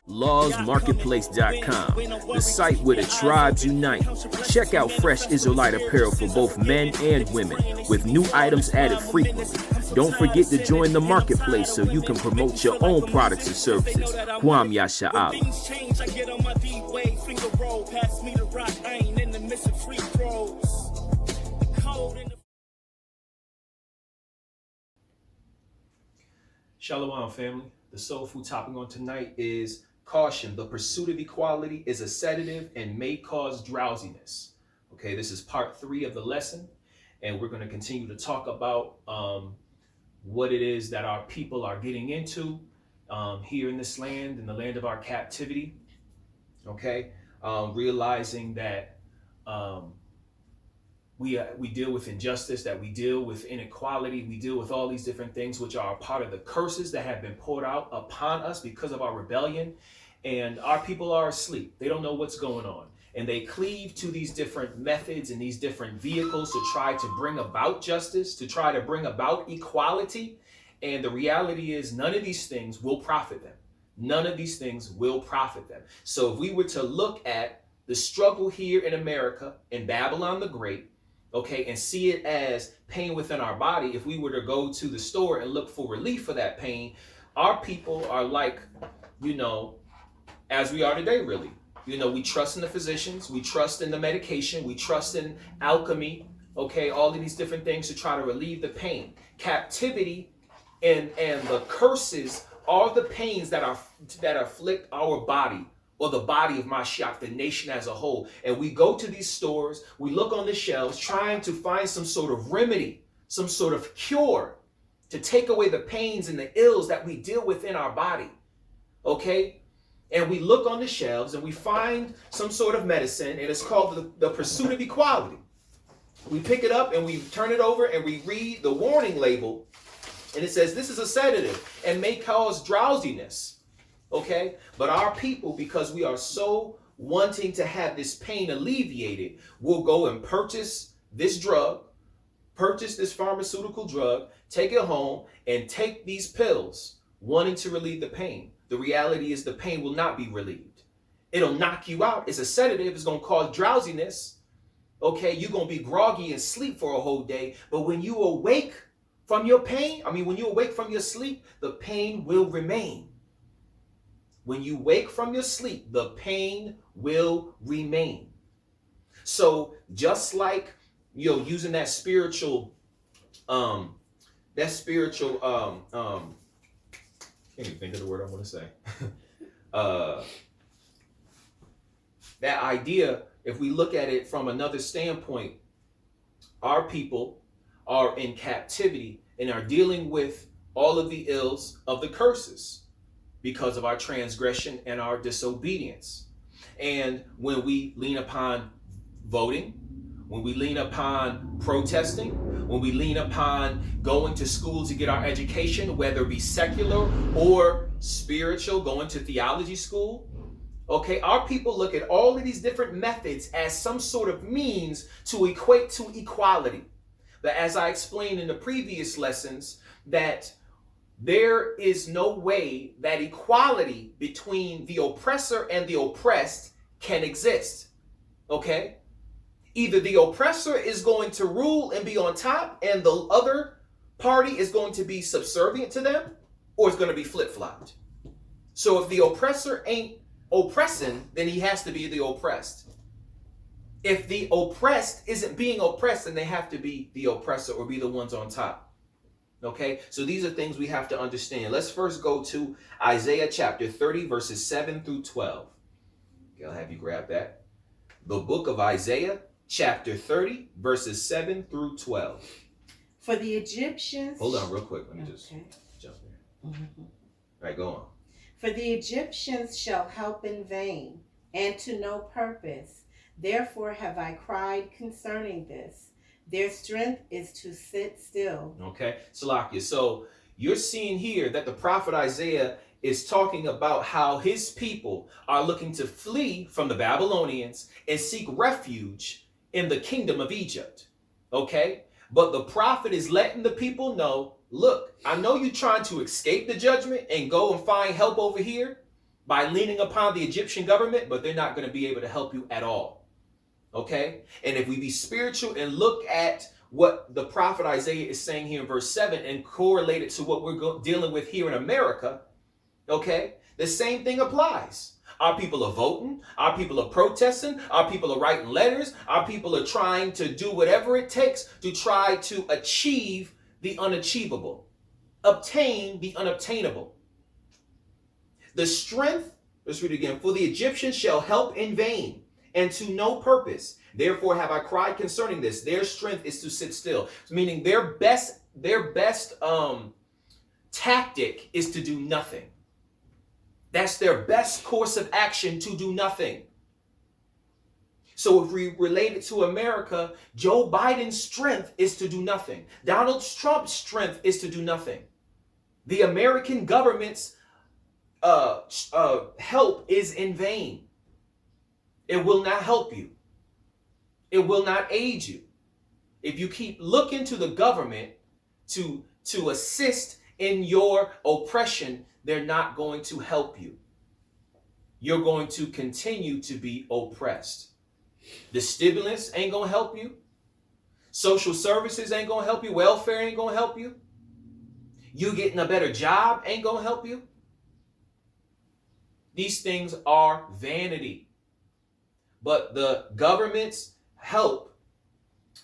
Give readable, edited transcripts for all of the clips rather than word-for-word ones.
LawzMarketplace.com, the site where the tribes unite. Check out fresh Israelite apparel for both men and women, with new items added frequently. Don't forget to join the marketplace so you can promote your own products and services. Kwam Yasha'Allah. Shalom, family. The soul food topic on tonight is caution. The pursuit of equality is a sedative and may cause drowsiness. Okay, this is part 3 of the lesson, and we're going to continue to talk about what it is that our people are getting into here in this land, in the land of our captivity. Okay, realizing that we deal with injustice, that we deal with inequality, we deal with all these different things which are a part of the curses that have been poured out upon us because of our rebellion. And our people are asleep. They don't know what's going on. And they cleave to these different methods and these different vehicles to try to bring about justice, to try to bring about equality. And the reality is none of these things will profit them. None of these things will profit them. So if we were to look at the struggle here in America, in Babylon the Great, okay, and see it as pain within our body, if we were to go to the store and look for relief for that pain, our people are like, as we are today, really. We trust in the physicians, we trust in the medication, we trust in alchemy, okay, all of these different things to try to relieve the pain. Captivity and the curses are the pains that afflict our body, or the body of Mashiach, the nation as a whole. And we go to these stores, we look on the shelves, trying to find some sort of remedy, some sort of cure to take away the pains and the ills that we deal with in our body, okay? And we look on the shelves and we find some sort of medicine, and it's called the pursuit of equality. We pick it up and we turn it over and we read the warning label, and it says this is a sedative and may cause drowsiness. Okay, but our people, because we are so wanting to have this pain alleviated, will go and purchase this drug, purchase this pharmaceutical drug, take it home and take these pills, wanting to relieve the pain. The reality is the pain will not be relieved. It'll knock you out. It's a sedative. It's going to cause drowsiness. Okay, you're going to be groggy and sleep for a whole day. But when you awake from your pain, when you awake from your sleep, the pain will remain. When you wake from your sleep, the pain will remain. So just like, using that spiritual, can't even think of the word I want to say. That idea, if we look at it from another standpoint, our people are in captivity and are dealing with all of the ills of the curses, because of our transgression and our disobedience. And when we lean upon voting, when we lean upon protesting, when we lean upon going to school to get our education, whether it be secular or spiritual, going to theology school, okay, our people look at all of these different methods as some sort of means to equate to equality. But as I explained in the previous lessons, that there is no way that equality between the oppressor and the oppressed can exist, okay? Either the oppressor is going to rule and be on top and the other party is going to be subservient to them, or it's going to be flip-flopped. So if the oppressor ain't oppressing, then he has to be the oppressed. If the oppressed isn't being oppressed, then they have to be the oppressor or be the ones on top. Okay, so these are things we have to understand. Let's first go to Isaiah chapter 30, verses 7 through 12. Okay, I'll have you grab that. The book of Isaiah, chapter 30, verses 7 through 12. For the Egyptians... Hold on real quick. Let me just jump there. Mm-hmm. All right, go on. For the Egyptians shall help in vain, and to no purpose. Therefore have I cried concerning this. Their strength is to sit still. Okay, Salakia. So you're seeing here that the prophet Isaiah is talking about how his people are looking to flee from the Babylonians and seek refuge in the kingdom of Egypt. Okay, but the prophet is letting the people know, look, I know you're trying to escape the judgment and go and find help over here, by leaning upon the Egyptian government, but they're not going to be able to help you at all. Okay? And if we be spiritual and look at what the prophet Isaiah is saying here in verse 7 and correlate it to what we're dealing with here in America, okay, the same thing applies. Our people are voting, our people are protesting, our people are writing letters, our people are trying to do whatever it takes to try to achieve the unachievable, obtain the unobtainable. The strength, let's read it again, for the Egyptians shall help in vain and to no purpose. Therefore have I cried concerning this. Their strength is to sit still. Meaning their best tactic is to do nothing. That's their best course of action, to do nothing. So if we relate it to America, Joe Biden's strength is to do nothing. Donald Trump's strength is to do nothing. The American government's help is in vain. It will not help you. It will not aid you. If you keep looking to the government to assist in your oppression, they're not going to help you. You're going to continue to be oppressed. The stimulus ain't going to help you. Social services ain't going to help you. Welfare ain't going to help you. You getting a better job ain't going to help you. These things are vanity. But the government's help,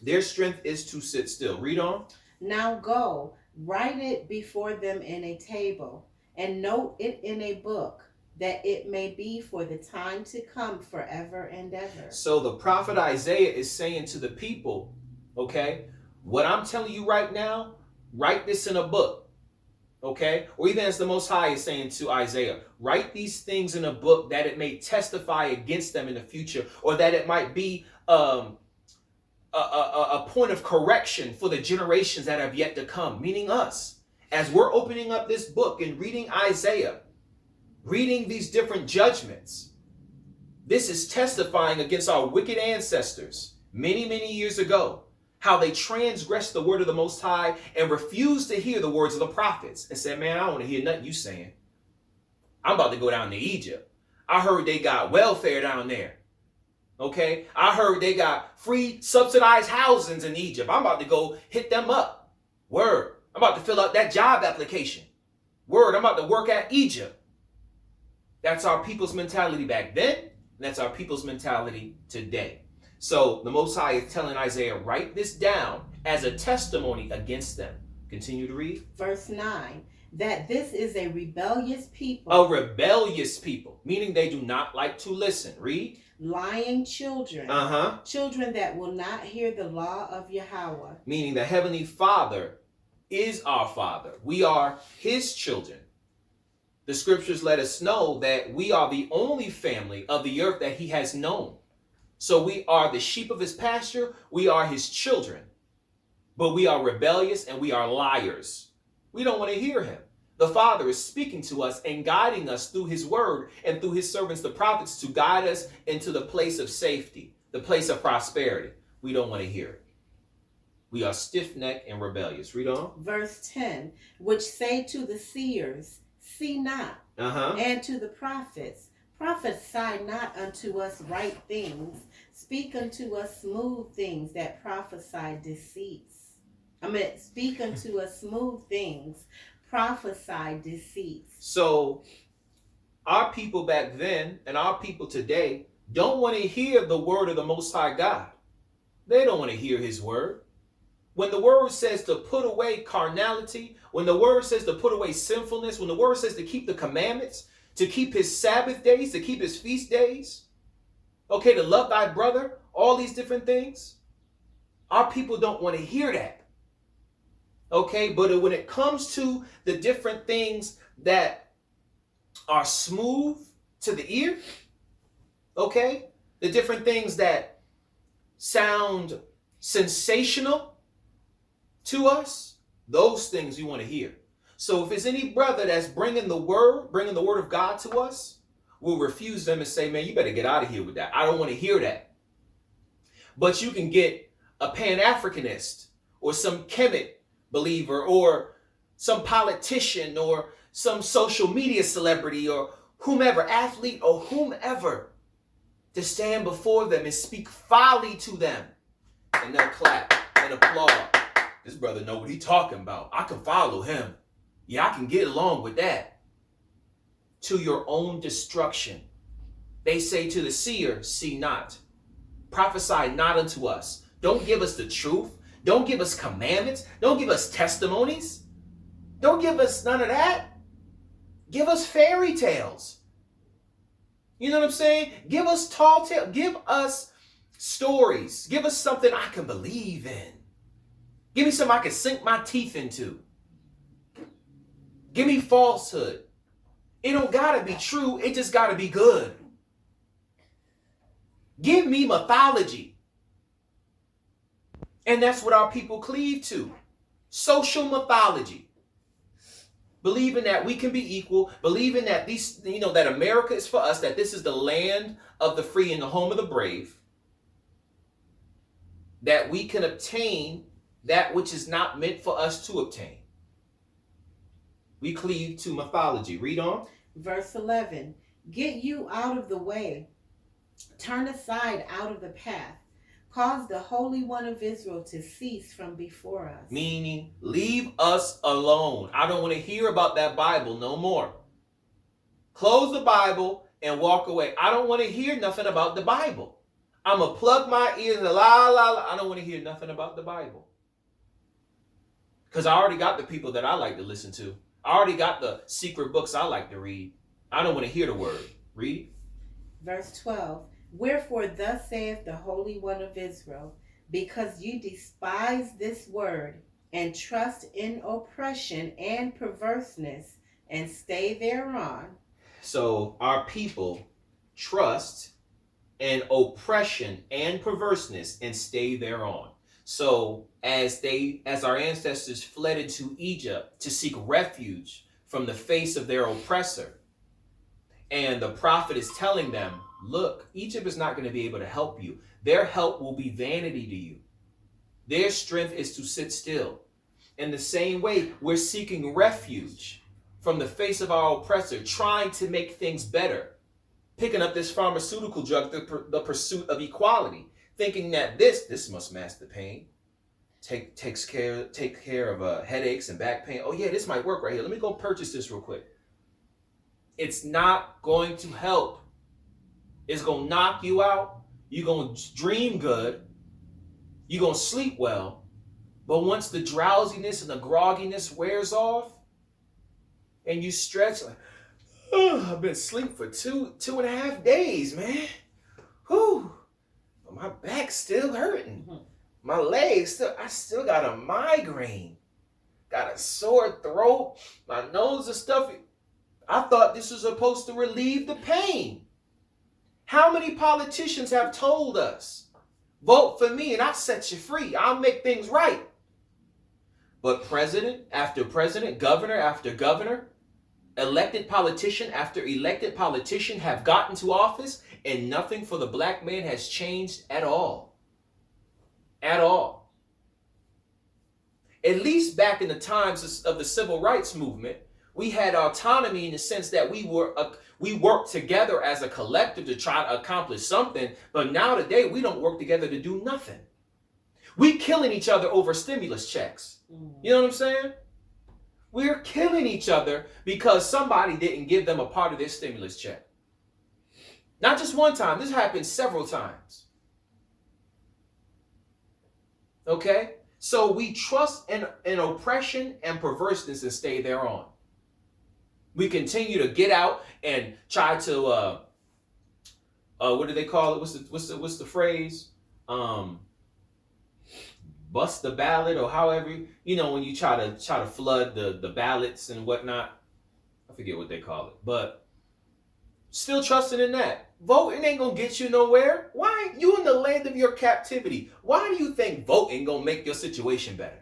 their strength is to sit still. Read on. Now go, write it before them in a table, and note it in a book, that it may be for the time to come forever and ever. So the prophet Isaiah is saying to the people, okay, what I'm telling you right now, write this in a book. Okay, or even as the Most High is saying to Isaiah, write these things in a book that it may testify against them in the future, or that it might be a point of correction for the generations that have yet to come, meaning us. As we're opening up this book and reading Isaiah, reading these different judgments, this is testifying against our wicked ancestors many, many years ago. How they transgressed the word of the Most High and refused to hear the words of the prophets and said, man, I don't want to hear nothing you saying. I'm about to go down to Egypt. I heard they got welfare down there. Okay. I heard they got free subsidized housings in Egypt. I'm about to go hit them up. Word. I'm about to fill out that job application. Word. I'm about to work at Egypt. That's our people's mentality back then. And that's our people's mentality today. So the Most High is telling Isaiah, write this down as a testimony against them. Continue to read. Verse 9, that this is a rebellious people. A rebellious people, meaning they do not like to listen. Read. Lying children. Children that will not hear the law of Yahweh. Meaning the Heavenly Father is our Father. We are His children. The scriptures let us know that we are the only family of the earth that He has known. So we are the sheep of His pasture. We are His children. But we are rebellious and we are liars. We don't want to hear Him. The Father is speaking to us and guiding us through His word and through His servants, the prophets, to guide us into the place of safety, the place of prosperity. We don't want to hear it. We are stiff-necked and rebellious. Read on. Verse 10, which say to the seers, see not, and to the prophets, prophesy not unto us right things. Speak unto us smooth things that prophesy deceits. Speak unto us smooth things, prophesy deceits. So our people back then and our people today don't want to hear the word of the Most High God. They don't want to hear His word. When the word says to put away carnality, when the word says to put away sinfulness, when the word says to keep the commandments, to keep His Sabbath days, to keep His feast days, okay, to love thy brother, all these different things, our people don't want to hear that. Okay, but when it comes to the different things that are smooth to the ear, okay, the different things that sound sensational to us, those things you want to hear. So if it's any brother that's bringing the word of God to us, we'll refuse them and say, man, you better get out of here with that. I don't want to hear that. But you can get a Pan-Africanist or some Kemet believer or some politician or some social media celebrity or whomever, athlete or whomever, to stand before them and speak folly to them. And they'll clap and applaud. This brother know what he talking about. I can follow him. Yeah, I can get along with that. To your own destruction. They say to the seer, see not. Prophesy not unto us. Don't give us the truth. Don't give us commandments. Don't give us testimonies. Don't give us none of that. Give us fairy tales. You know what I'm saying? Give us tall tales. Give us stories. Give us something I can believe in. Give me something I can sink my teeth into. Give me falsehood. It don't gotta be true. It just gotta be good. Give me mythology. And that's what our people cleave to. Social mythology. Believing that we can be equal, believing that that America is for us, that this is the land of the free and the home of the brave, that we can obtain that which is not meant for us to obtain. We cleave to mythology. Read on. Verse 11. Get you out of the way. Turn aside out of the path. Cause the Holy One of Israel to cease from before us. Meaning, leave us alone. I don't want to hear about that Bible no more. Close the Bible and walk away. I don't want to hear nothing about the Bible. I'm going to plug my ears and la, la, la. I don't want to hear nothing about the Bible. Because I already got the people that I like to listen to. I already got the secret books I like to read. I don't want to hear the word. Read. Verse 12. Wherefore thus saith the Holy One of Israel, because you despise this word, and trust in oppression and perverseness, and stay thereon. So our people trust in oppression and perverseness and stay thereon. So as our ancestors fled into Egypt to seek refuge from the face of their oppressor, and the prophet is telling them, look, Egypt is not going to be able to help you. Their help will be vanity to you. Their strength is to sit still. In the same way, we're seeking refuge from the face of our oppressor, trying to make things better. Picking up this pharmaceutical drug, the pursuit of equality, thinking that this must mask the pain. Take care of headaches and back pain. Oh yeah, this might work right here. Let me go purchase this real quick. It's not going to help. It's going to knock you out. You're going to dream good. You're going to sleep well. But once the drowsiness and the grogginess wears off and you stretch, like, oh, I've been asleep for two and a half days, man. Whew. But my back's still hurting. My legs I still got a migraine. Got a sore throat. My nose is stuffy. I thought this was supposed to relieve the pain. How many politicians have told us, vote for me and I'll set you free. I'll make things right. But president after president, governor after governor, elected politician after elected politician have gotten to office and nothing for the black man has changed at all. At all. At least back in the times of the civil rights movement, we had autonomy in the sense that we worked together as a collective to try to accomplish something. But now today, we don't work together to do nothing. We killing each other over stimulus checks. You know what I'm saying? We're killing each other because somebody didn't give them a part of their stimulus check. Not just one time. This happened several times. Okay? So we trust in oppression and perverseness and stay thereon. We continue to get out and try to what do they call it? What's the phrase? Bust the ballot, or however, when you try to flood the ballots and whatnot. I forget what they call it, but still trusting in that. Voting ain't gonna get you nowhere. Why? You in the land of your captivity. Why do you think voting gonna make your situation better?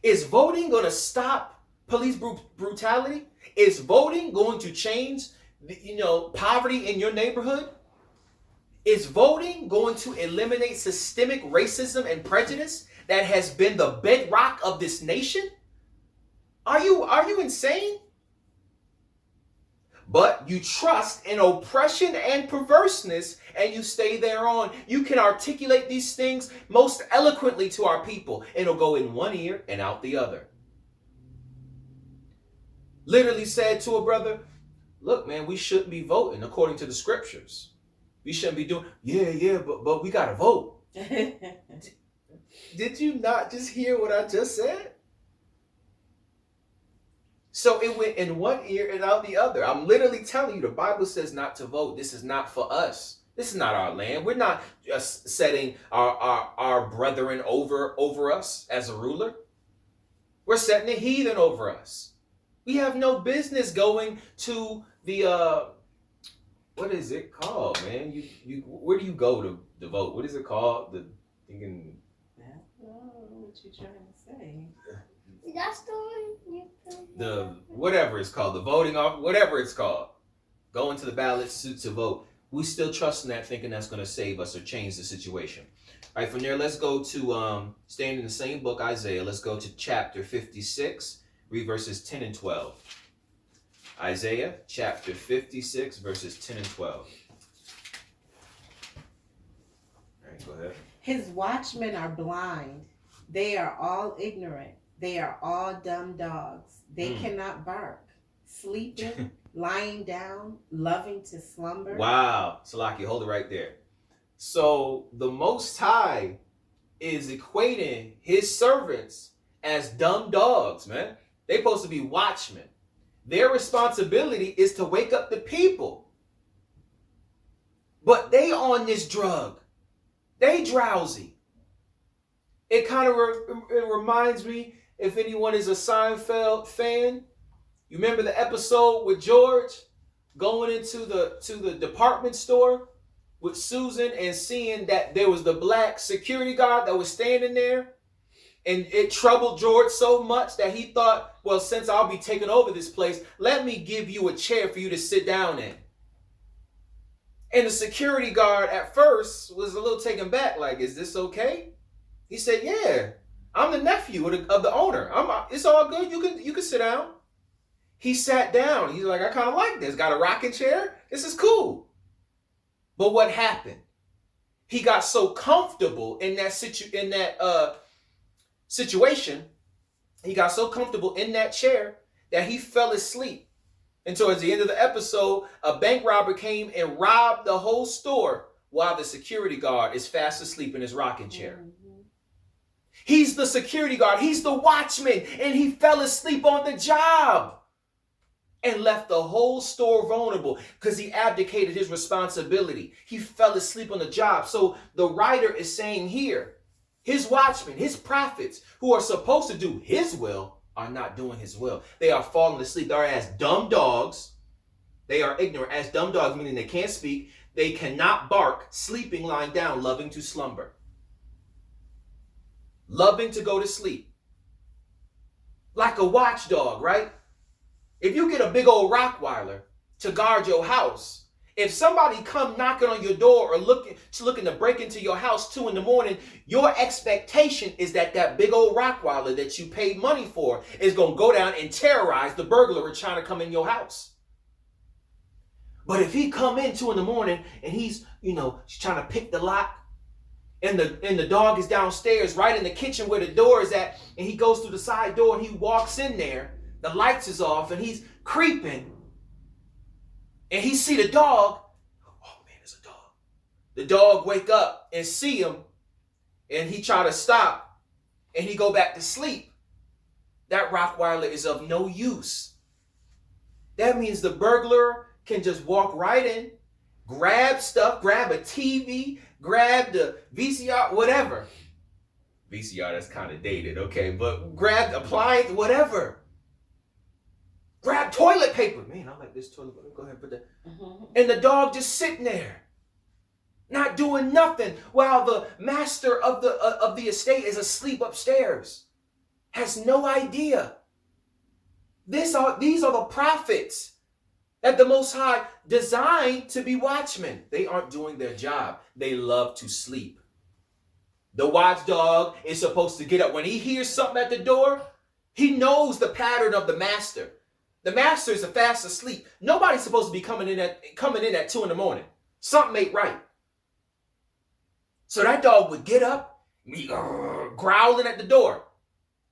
Is voting gonna stop police brutality? Is voting going to change, poverty in your neighborhood? Is voting going to eliminate systemic racism and prejudice that has been the bedrock of this nation? Are you insane? but you trust in oppression and perverseness, and you stay thereon. You can articulate these things most eloquently to our people. It'll go in one ear and out the other. Literally said to a brother, look, man, we shouldn't be voting according to the scriptures. We shouldn't be doing, but we got to vote. Did you not just hear what I just said? So it went in one ear and out the other. I'm literally telling you, the Bible says not to vote. This is not for us. This is not our land. We're not just setting our brethren over us as a ruler. We're setting a heathen over us. We have no business going to the, what is it called, man? You where do you go to vote? What is it called? What you trying to say? That's the one. The whatever it's called, the voting off, whatever it's called, going to the ballots to vote. We still trust in that, thinking that's going to save us or change the situation. All right, from there, let's go to staying in the same book, Isaiah. Let's go to chapter 56, read verses 10 and 12. Isaiah chapter 56, verses 10 and 12. All right, go ahead. His watchmen are blind. They are all ignorant. They are all dumb dogs. They cannot bark. Sleeping, lying down, loving to slumber. Wow. Salaki, hold it right there. So the Most High is equating his servants as dumb dogs, man. They're supposed to be watchmen. Their responsibility is to wake up the people. But they on this drug. They drowsy. It kind of it reminds me, if anyone is a Seinfeld fan, you remember the episode with George going into the department store with Susan and seeing that there was the black security guard that was standing there, and it troubled George so much that he thought, well, since I'll be taking over this place, let me give you a chair for you to sit down in. And the security guard at first was a little taken back, like, is this okay? He said, yeah, I'm the nephew of the owner. It's all good. You can sit down. He sat down. He's like, I kind of like this. Got a rocking chair. This is cool. But what happened? He got so comfortable in that situation. He got so comfortable in that chair that he fell asleep. And towards the end of the episode, a bank robber came and robbed the whole store while the security guard is fast asleep in his rocking chair. He's the security guard. He's the watchman. And he fell asleep on the job and left the whole store vulnerable because he abdicated his responsibility. He fell asleep on the job. So the writer is saying here, his watchmen, his prophets who are supposed to do his will are not doing his will. They are falling asleep. They are as dumb dogs. They are ignorant as dumb dogs, meaning they can't speak. They cannot bark, sleeping, lying down, loving to slumber. Loving to go to sleep. Like a watchdog, right? If you get a big old Rottweiler to guard your house, if somebody come knocking on your door or looking to break into your house 2 a.m, your expectation is that big old Rottweiler that you paid money for is going to go down and terrorize the burglar trying to come in your house. But if he come in 2 a.m. and he's trying to pick the lock, and the dog is downstairs right in the kitchen where the door is at, and he goes through the side door and he walks in there, the lights is off and he's creeping, and he see the dog. Oh man, it's a dog. The dog wake up and see him, and he try to stop, and he go back to sleep. That Rottweiler is of no use. That means the burglar can just walk right in, grab stuff, grab a TV, grab the VCR, whatever. VCR, that's kind of dated, okay, but grab appliance, whatever. Grab toilet paper. Man, I like this toilet paper. Go ahead and put that. And the dog just sitting there, not doing nothing, while the master of the estate is asleep upstairs. Has no idea. These are the prophets that the Most High designed to be watchmen. They aren't doing their job. They love to sleep. The watchdog is supposed to get up. When he hears something at the door, he knows the pattern of the master. The master is fast asleep. Nobody's supposed to be coming in at 2 in the morning. Something ain't right. So that dog would get up, growling at the door,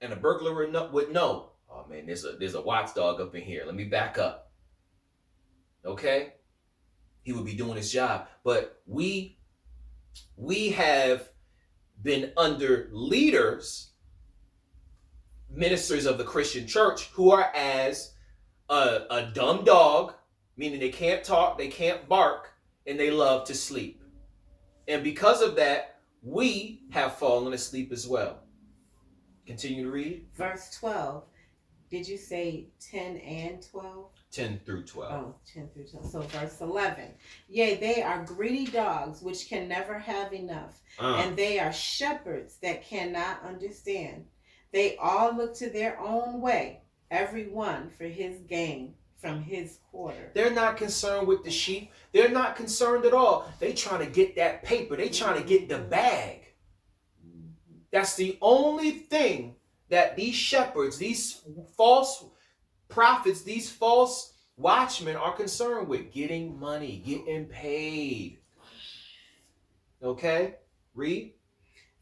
and the burglar would know. Oh man, there's a watchdog up in here. Let me back up. Okay, he would be doing his job. But we have been under leaders, ministers of the Christian church, who are as a dumb dog, meaning they can't talk, they can't bark, and they love to sleep. And because of that, we have fallen asleep as well. Continue to read. Verse 12. Did you say 10 and 12? 10 through 12. Oh, 10 through 12. So verse 11. Yea, they are greedy dogs which can never have enough. And they are shepherds that cannot understand. They all look to their own way, every one for his gain from his quarter. They're not concerned with the sheep. They're not concerned at all. They trying to get that paper. They trying to get the bag. That's the only thing that these shepherds, these false prophets, these false watchmen are concerned with. Getting money, getting paid. Okay? Read.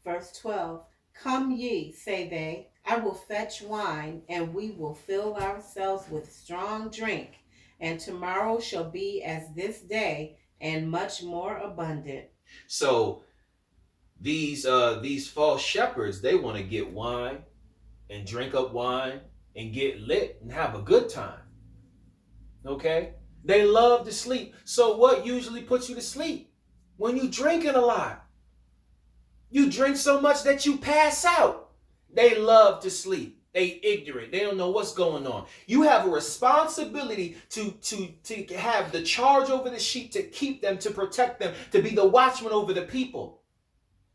Verse 12. Come ye, say they, I will fetch wine, and we will fill ourselves with strong drink, and tomorrow shall be as this day, and much more abundant. So these false shepherds, they want to get wine and drink up wine and get lit and have a good time. Okay? They love to sleep. So what usually puts you to sleep? When you drinking a lot. You drink so much that you pass out. They love to sleep. They ignorant. They don't know what's going on. You have a responsibility to have the charge over the sheep, to keep them, to protect them, to be the watchman over the people.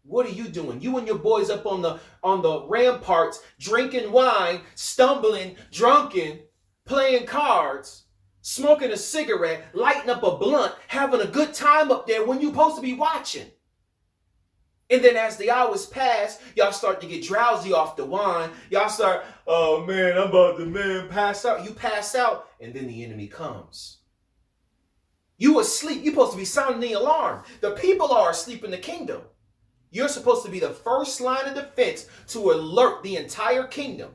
What are you doing? You and your boys up on the ramparts, drinking wine, stumbling, drunken, playing cards, smoking a cigarette, lighting up a blunt, having a good time up there when you're supposed to be watching. And then as the hours pass, y'all start to get drowsy off the wine. Y'all start, oh man, I'm about to pass out. You pass out, and then the enemy comes. You asleep. You're supposed to be sounding the alarm. The people are asleep in the kingdom. You're supposed to be the first line of defense to alert the entire kingdom,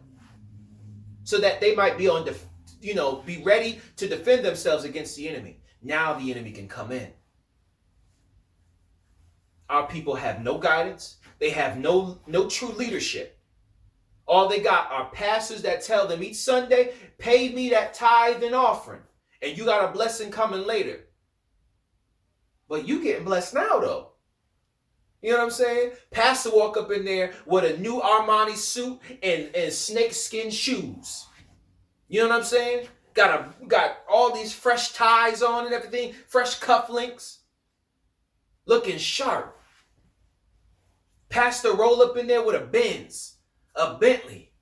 so that they might be be ready to defend themselves against the enemy. Now the enemy can come in. Our people have no guidance. They have no true leadership. All they got are pastors that tell them each Sunday, pay me that tithe and offering, and you got a blessing coming later. But you getting blessed now, though. You know what I'm saying? Pastor walk up in there with a new Armani suit and snake skin shoes. You know what I'm saying? Got all these fresh ties on and everything, fresh cufflinks, looking sharp. Pastor roll up in there with a Benz, a Bentley,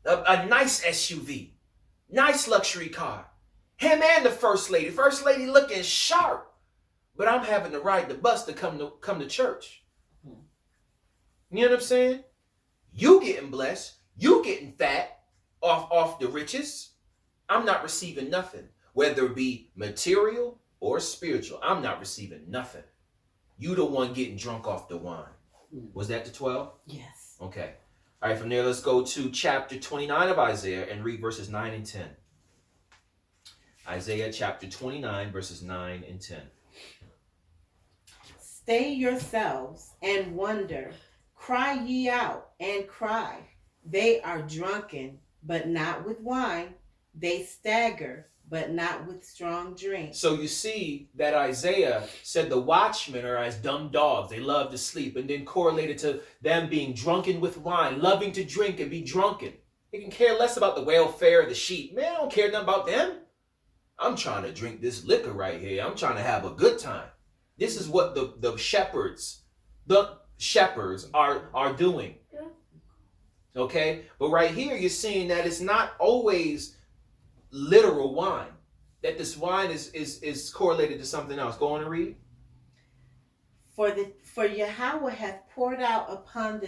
a nice SUV, nice luxury car. Him and the first lady. First lady looking sharp, but I'm having to ride the bus to come to church. You know what I'm saying? You getting blessed. You getting fat off the riches. I'm not receiving nothing, whether it be material or spiritual. I'm not receiving nothing. You the one getting drunk off the wine. Was that the 12? Yes. Okay. All right, from there, let's go to chapter 29 of Isaiah and read verses 9 and 10. Isaiah chapter 29, verses 9 and 10. Stay yourselves and wonder. Cry ye out and cry. They are drunken, but not with wine. They stagger, but not with strong drink. So you see that Isaiah said the watchmen are as dumb dogs. They love to sleep, and then correlated to them being drunken with wine, loving to drink and be drunken. They can care less about the welfare of the sheep. Man, I don't care nothing about them. I'm trying to drink this liquor right here. I'm trying to have a good time. This is what the shepherds are doing. Okay? But right here, you're seeing that it's not always literal wine, that this wine is correlated to something else. Go on and read. For Yahweh hath poured out upon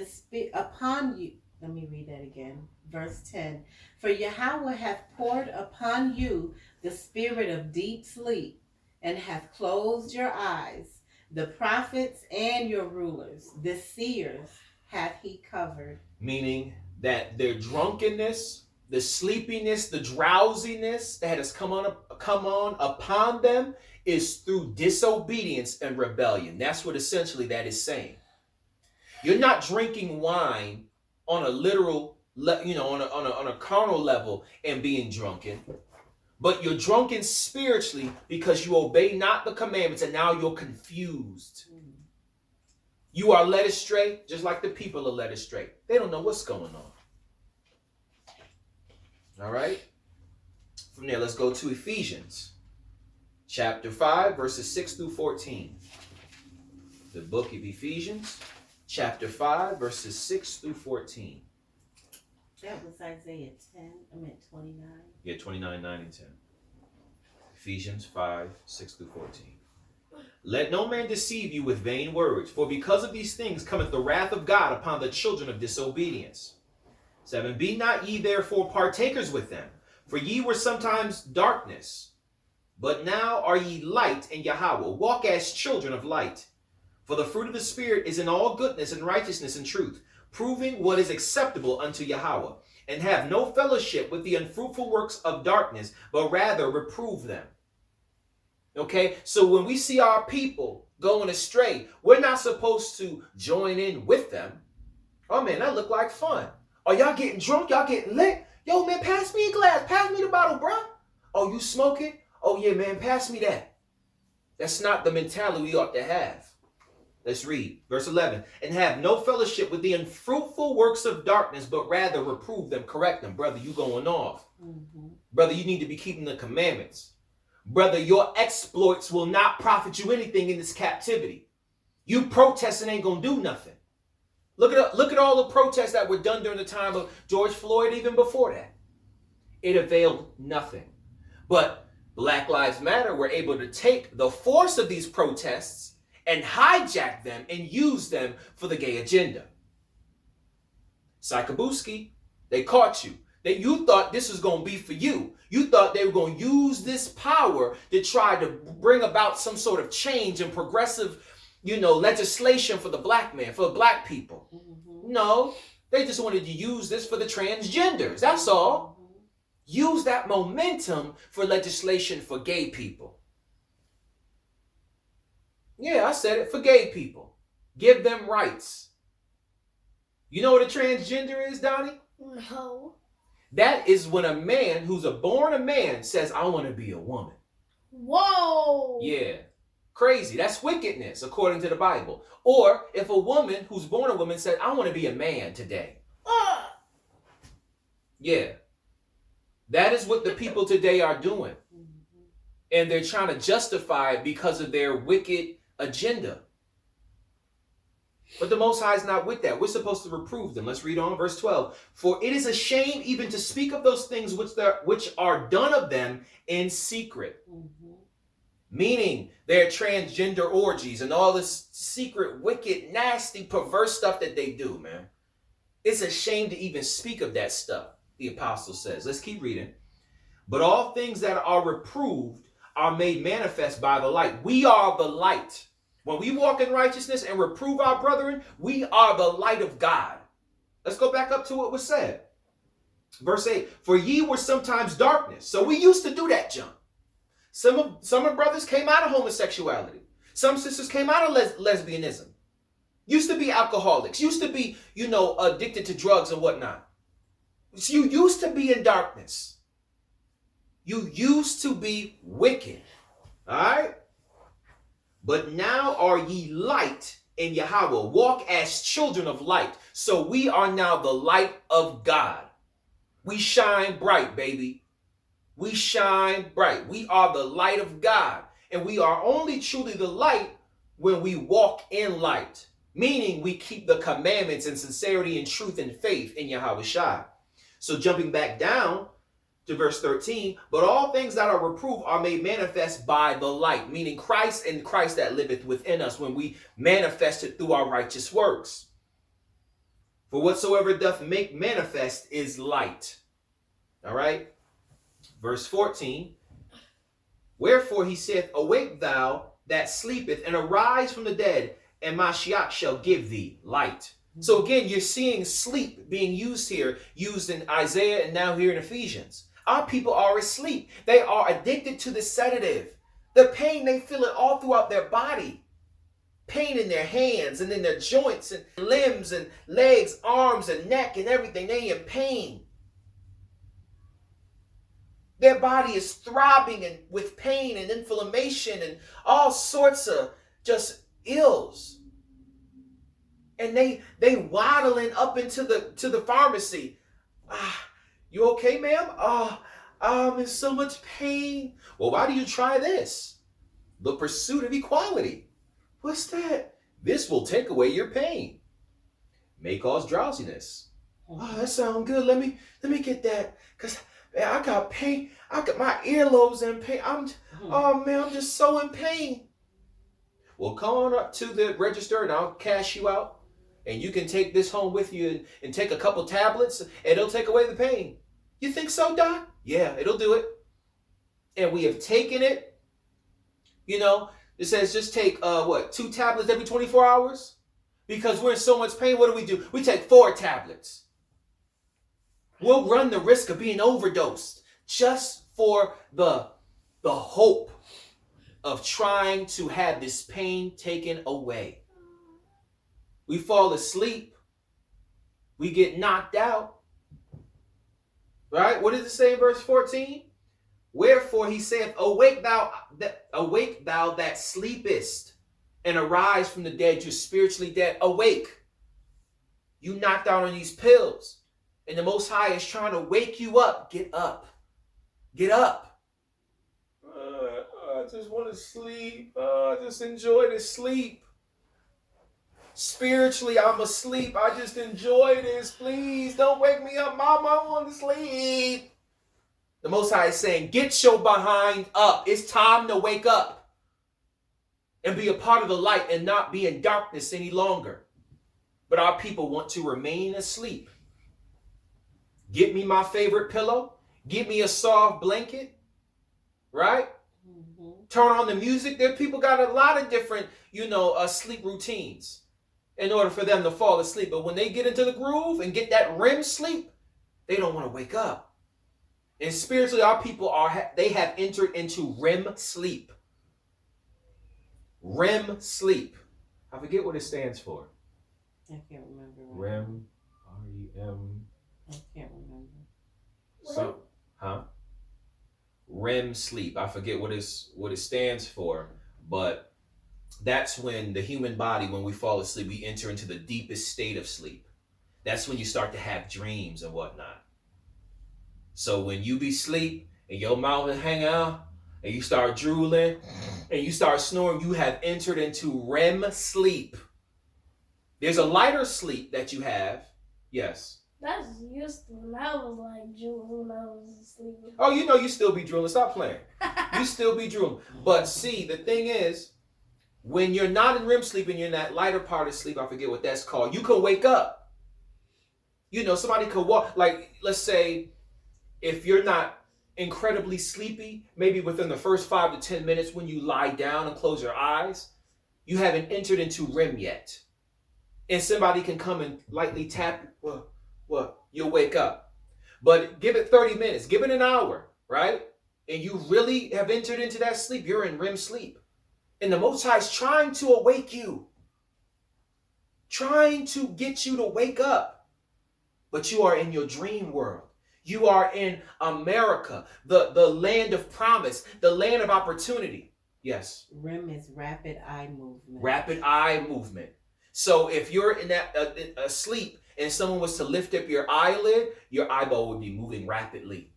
Let me read that again. Verse 10. For Yahweh hath poured upon you the spirit of deep sleep, and hath closed your eyes. The prophets and your rulers, the seers, hath he covered. Meaning that their drunkenness, the sleepiness, the drowsiness that has come on upon them is through disobedience and rebellion. That's what essentially that is saying. You're not drinking wine on a literal, on a carnal level and being drunken, but you're drunken spiritually because you obey not the commandments and now you're confused. You are led astray just like the people are led astray. They don't know what's going on. All right. From there, let's go to Ephesians chapter 5, verses 6 through 14. The book of Ephesians, chapter 5, verses 6 through 14. That was Isaiah 10. I meant 29. Yeah, 29, 9, and 10. Ephesians 5, 6 through 14. Let no man deceive you with vain words, for because of these things cometh the wrath of God upon the children of disobedience. 7. Be not ye therefore partakers with them, for ye were sometimes darkness, but now are ye light in Yahweh. Walk as children of light. For the fruit of the Spirit is in all goodness and righteousness and truth, proving what is acceptable unto Yahweh, and have no fellowship with the unfruitful works of darkness, but rather reprove them. Okay, so when we see our people going astray, we're not supposed to join in with them. Oh man, that look like fun. Are y'all getting drunk? Y'all getting lit? Yo man, pass me a glass. Pass me the bottle, bro. Oh, you smoking? Oh yeah, man, pass me that. That's not the mentality we ought to have. Let's read verse 11. And have no fellowship with the unfruitful works of darkness, but rather reprove them, correct them. Brother, you going off. Brother, you need to be keeping the commandments. Brother, your exploits will not profit you anything in this captivity. You protesting ain't gonna do nothing. Look at all the protests that were done during the time of George Floyd, even before that. It availed nothing. But Black Lives Matter were able to take the force of these protests and hijack them and use them for the gay agenda. Psychobuski, they caught you. You thought this was going to be for you. You thought they were going to use this power to try to bring about some sort of change and progressive, legislation for the black man, for black people. No, they just wanted to use this for the transgenders. That's all. Use that momentum for legislation for gay people. Yeah, I said it, for gay people. Give them rights. You know what a transgender is, Donnie? No. That is when a man who's born a man says, I want to be a woman. Whoa. Yeah. Crazy. That's wickedness, according to the Bible. Or if a woman who's born a woman said, I want to be a man today. Yeah. That is what the people today are doing. And they're trying to justify it because of their wicked agenda. But the Most High is not with that. We're supposed to reprove them. Let's read on verse 12. For it is a shame even to speak of those things which are done of them in secret. Meaning their transgender orgies and all this secret, wicked, nasty, perverse stuff that they do, man. It's a shame to even speak of that stuff, the apostle says. Let's keep reading. But all things that are reproved are made manifest by the light. We are the light. When we walk in righteousness and reprove our brethren, we are the light of God. Let's go back up to what was said. Verse 8, for ye were sometimes darkness. So we used to do that junk. Some brothers came out of homosexuality. Some sisters came out of lesbianism. Used to be alcoholics. Used to be, addicted to drugs and whatnot. So you used to be in darkness. You used to be wicked. All right? But now are ye light in Yahweh. Walk as children of light. So we are now the light of God. We shine bright, baby. We shine bright. We are the light of God. And we are only truly the light when we walk in light. Meaning we keep the commandments in sincerity and truth and faith in Yahawashi. So jumping back down to verse 13, but all things that are reproved are made manifest by the light, meaning Christ and Christ that liveth within us when we manifest it through our righteous works. For whatsoever doth make manifest is light. All right. Verse 14. Wherefore he saith, awake thou that sleepeth, and arise from the dead, and Mashiach shall give thee light. So again, you're seeing sleep being used here, used in Isaiah and now here in Ephesians. Our people are asleep. They are addicted to the sedative. The pain, they feel it all throughout their body. Pain in their hands and in their joints and limbs and legs, arms and neck and everything. They in pain. Their body is throbbing and with pain and inflammation and all sorts of just ills. And they waddling up into the pharmacy. You okay, ma'am? I'm in so much pain. Well, why do you try this? The pursuit of equality. What's that? This will take away your pain. May cause drowsiness. Oh, that sounds good. Let me get that. Cause man, I got pain. I got my earlobes in pain. Oh man, I'm just so in pain. Well, come on up to the register and I'll cash you out. And you can take this home with you and take a couple tablets and it'll take away the pain. You think so, Doc? Yeah, it'll do it. And we have taken it. You know, it says just take 2 tablets every 24 hours? Because we're in so much pain, what do? We take 4 tablets. We'll run the risk of being overdosed just for the hope of trying to have this pain taken away. We fall asleep. We get knocked out. Right? What does it say in verse 14? Wherefore he saith, awake thou that sleepest, and arise from the dead. You're spiritually dead. Awake. You knocked out on these pills. And the Most High is trying to wake you up. Get up. Get up. I just want to sleep. Just enjoy the sleep. Spiritually, I'm asleep. I just enjoy this. Please don't wake me up, Mama. I want to sleep. The Most High is saying, get your behind up. It's time to wake up and be a part of the light and not be in darkness any longer. But our people want to remain asleep. Get me my favorite pillow. Get me a soft blanket. Right? Mm-hmm. Turn on the music. There, people got a lot of different, sleep routines in order for them to fall asleep. But when they get into the groove and get that REM sleep, they don't want to wake up. And spiritually, our people they have entered into REM sleep. REM sleep. I forget what it stands for. I can't remember. REM, R-E-M. I can't remember. So, REM sleep. I forget what it stands for, but that's when the human body, when we fall asleep, we enter into the deepest state of sleep. That's when you start to have dreams and whatnot. So when you be asleep and your mouth is hanging out and you start drooling and you start snoring, you have entered into REM sleep. There's a lighter sleep that you have. Yes. That's used to when I was like drooling when I was asleep. Oh, you still be drooling. Stop playing. You still be drooling. But see, the thing is, when you're not in REM sleep and you're in that lighter part of sleep, I forget what that's called, you can wake up. Somebody could walk, like, let's say, if you're not incredibly sleepy, maybe within the first 5 to 10 minutes when you lie down and close your eyes, you haven't entered into REM yet. And somebody can come and lightly tap you. Well, you'll wake up. But give it 30 minutes, give it an hour, right? And you really have entered into that sleep. You're in REM sleep. And the Most High is trying to awake you. Trying to get you to wake up. But you are in your dream world. You are in America, the land of promise, the land of opportunity. Yes. REM is rapid eye movement. Rapid eye movement. So if you're in that asleep and someone was to lift up your eyelid, your eyeball would be moving rapidly.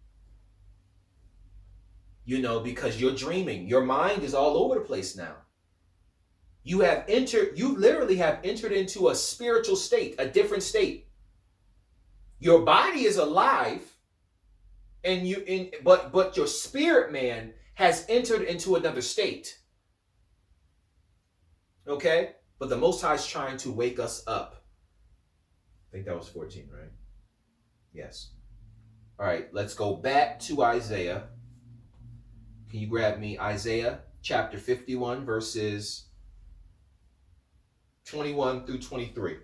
Because you're dreaming. Your mind is all over the place now. You literally have entered into a spiritual state, a different state. Your body is alive, but your spirit man has entered into another state. Okay? But the Most High is trying to wake us up. think that was 14, right? Yes. All right, let's go back to Isaiah. Can you grab me Isaiah chapter 51, verses 21 through 23.